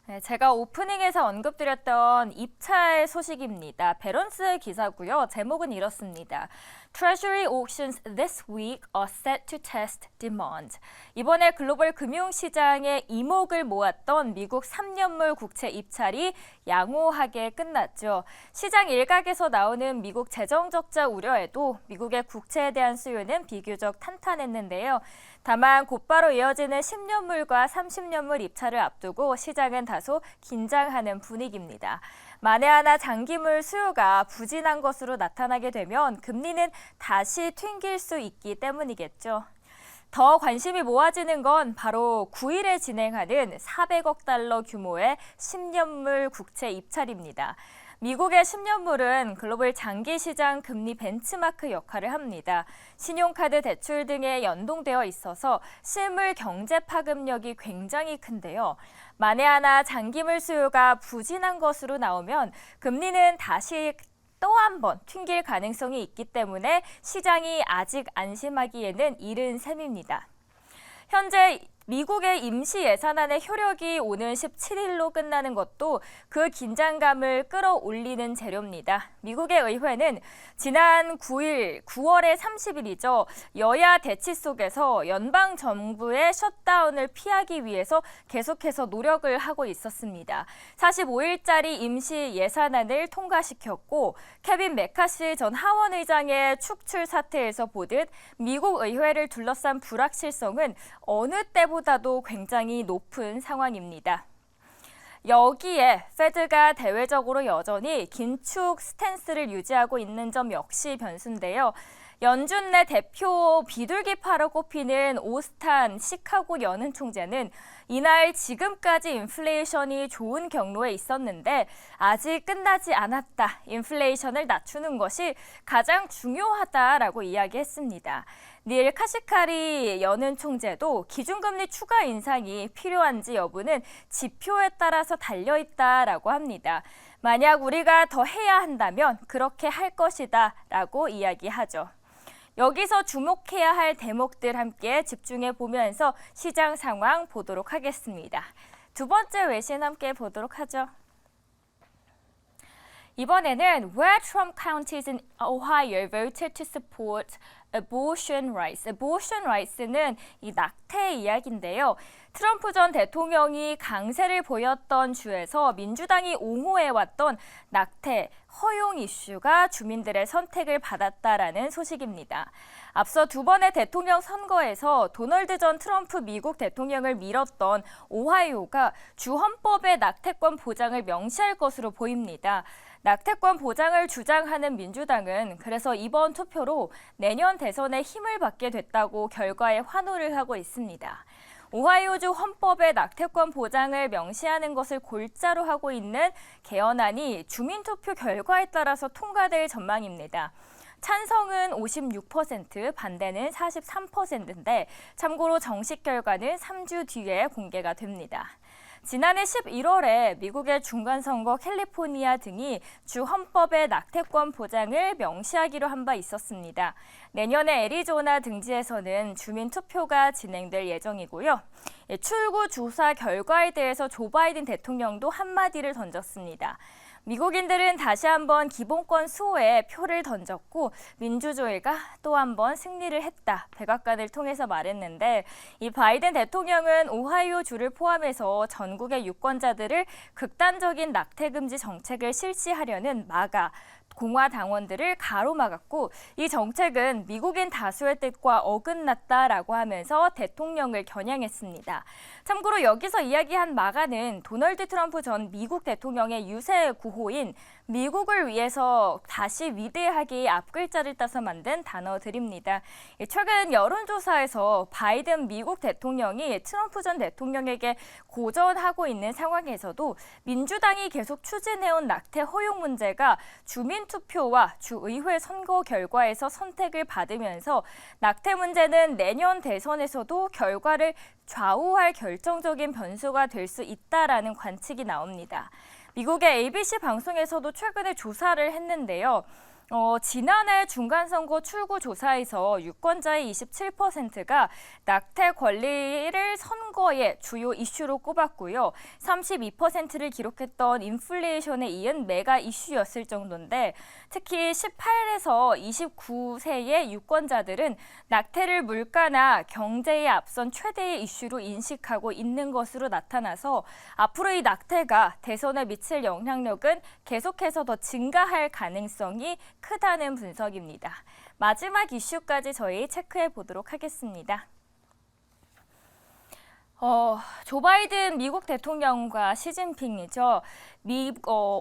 네, 제가 오프닝에서 언급드렸던 입찰 소식입니다. 배런스 기사고요. 제목은 이렇습니다. Treasury auctions this week are set to test demand. 이번에 글로벌 금융시장의 이목을 모았던 미국 3년물 국채 입찰이 양호하게 끝났죠. 시장 일각에서 나오는 미국 재정 적자 우려에도 미국의 국채에 대한 수요는 비교적 탄탄했는데요. 다만 곧바로 이어지는 10년물과 30년물 입찰을 앞두고 시장은 다소 긴장하는 분위기입니다. 만에 하나 장기물 수요가 부진한 것으로 나타나게 되면 금리는 다시 튕길 수 있기 때문이겠죠. 더 관심이 모아지는 건 바로 9일에 진행하는 400억 달러 규모의 10년물 국채 입찰입니다. 미국의 10년물은 글로벌 장기 시장 금리 벤치마크 역할을 합니다. 신용카드 대출 등에 연동되어 있어서 실물 경제 파급력이 굉장히 큰데요. 만에 하나 장기물 수요가 부진한 것으로 나오면 금리는 다시 또 한 번 튕길 가능성이 있기 때문에 시장이 아직 안심하기에는 이른 셈입니다. 현재 미국의 임시 예산안의 효력이 오는 17일로 끝나는 것도 그 긴장감을 끌어올리는 재료입니다. 미국의 의회는 지난 9월의 30일이죠. 여야 대치 속에서 연방 정부의 셧다운을 피하기 위해서 계속해서 노력을 하고 있었습니다. 45일짜리 임시 예산안을 통과시켰고 케빈 메카시 전 하원 의장의 축출 사태에서 보듯 미국 의회를 둘러싼 불확실성은 어느 때보다도 굉장히 높은 상황입니다. 여기에 페드가 대외적으로 여전히 긴축 스탠스를 유지하고 있는 점 역시 변수인데요. 연준 내 대표 비둘기파로 꼽히는 오스탄 시카고 연은 총재는 이날 지금까지 인플레이션이 좋은 경로에 있었는데 아직 끝나지 않았다. 인플레이션을 낮추는 것이 가장 중요하다라고 이야기했습니다. 닐 카시카리 연은 총재도 기준금리 추가 인상이 필요한지 여부는 지표에 따라서 달려있다라고 합니다. 만약 우리가 더 해야 한다면 그렇게 할 것이다라고 이야기하죠. 여기서 주목해야 할 대목들 함께 집중해 보면서 시장 상황 보도록 하겠습니다. 두 번째 외신 함께 보도록 하죠. 이번에는 where Trump counties in Ohio voted to support abortion rights. abortion rights는 이 낙태 이야기인데요. 트럼프 전 대통령이 강세를 보였던 주에서 민주당이 옹호해왔던 낙태 허용 이슈가 주민들의 선택을 받았다라는 소식입니다. 앞서 두 번의 대통령 선거에서 도널드 전 트럼프 미국 대통령을 밀었던 오하이오가 주 헌법의 낙태권 보장을 명시할 것으로 보입니다. 낙태권 보장을 주장하는 민주당은 그래서 이번 투표로 내년 대선에 힘을 받게 됐다고 결과에 환호를 하고 있습니다. 오하이오주 헌법의 낙태권 보장을 명시하는 것을 골자로 하고 있는 개헌안이 주민투표 결과에 따라서 통과될 전망입니다. 찬성은 56%, 반대는 43%인데 참고로 정식 결과는 3주 뒤에 공개가 됩니다. 지난해 11월에 미국의 중간선거 캘리포니아 등이 주 헌법의 낙태권 보장을 명시하기로 한 바 있었습니다. 내년에 애리조나 등지에서는 주민 투표가 진행될 예정이고요. 출구 조사 결과에 대해서 조 바이든 대통령도 한마디를 던졌습니다. 미국인들은 다시 한번 기본권 수호에 표를 던졌고 민주주의가 또 한번 승리를 했다. 백악관을 통해서 말했는데 이 바이든 대통령은 오하이오 주를 포함해서 전국의 유권자들을 극단적인 낙태 금지 정책을 실시하려는 마가 공화 당원들을 가로막았고 이 정책은 미국인 다수의 뜻과 어긋났다라고 하면서 대통령을 겨냥했습니다. 참고로 여기서 이야기한 마가는 도널드 트럼프 전 미국 대통령의 유세 구호인 미국을 위해서 다시 위대하게 앞글자를 따서 만든 단어들입니다. 최근 여론조사에서 바이든 미국 대통령이 트럼프 전 대통령에게 고전하고 있는 상황에서도 민주당이 계속 추진해온 낙태 허용 문제가 주민 국민투표와 주의회 선거 결과에서 선택을 받으면서 낙태 문제는 내년 대선에서도 결과를 좌우할 결정적인 변수가 될 수 있다라는 관측이 나옵니다. 미국의 ABC 방송에서도 최근에 조사를 했는데요. 지난해 중간선거 출구 조사에서 유권자의 27%가 낙태 권리를 선거의 주요 이슈로 꼽았고요. 32%를 기록했던 인플레이션에 이은 메가 이슈였을 정도인데 특히 18에서 29세의 유권자들은 낙태를 물가나 경제에 앞선 최대의 이슈로 인식하고 있는 것으로 나타나서 앞으로 이 낙태가 대선에 미칠 영향력은 계속해서 더 증가할 가능성이 크다는 분석입니다. 마지막 이슈까지 저희 체크해 보도록 하겠습니다. 조 바이든 미국 대통령과 시진핑이죠.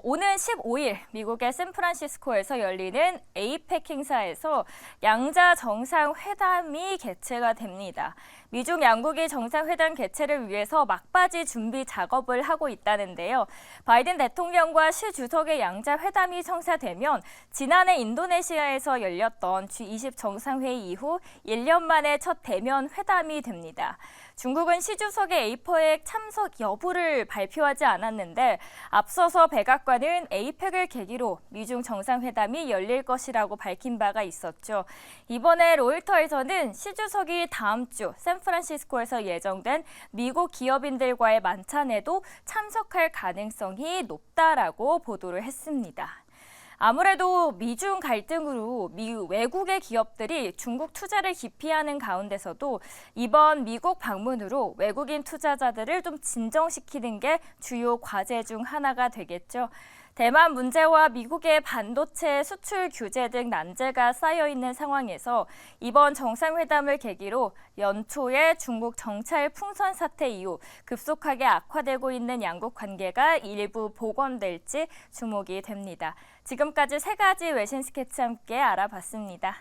오는 15일 미국의 샌프란시스코에서 열리는 에이펙 행사에서 양자 정상회담이 개최가 됩니다. 미중 양국이 정상회담 개최를 위해서 막바지 준비 작업을 하고 있다는데요. 바이든 대통령과 시 주석의 양자 회담이 성사되면 지난해 인도네시아에서 열렸던 G20 정상회의 이후 1년 만에 첫 대면 회담이 됩니다. 중국은 시 주석의 에이펙 참석 여부를 발표하지 않았는데 앞서서 백악관은 에이펙을 계기로 미중 정상회담이 열릴 것이라고 밝힌 바가 있었죠. 이번에 로이터에서는 시 주석이 다음 주 샌프란시스코에서 예정된 미국 기업인들과의 만찬에도 참석할 가능성이 높다라고 보도를 했습니다. 아무래도 미중 갈등으로 외국의 기업들이 중국 투자를 기피하는 가운데서도 이번 미국 방문으로 외국인 투자자들을 좀 진정시키는 게 주요 과제 중 하나가 되겠죠. 대만 문제와 미국의 반도체 수출 규제 등 난제가 쌓여 있는 상황에서 이번 정상회담을 계기로 연초에 중국 정찰 풍선 사태 이후 급속하게 악화되고 있는 양국 관계가 일부 복원될지 주목이 됩니다. 지금까지 세 가지 외신 스케치 함께 알아봤습니다.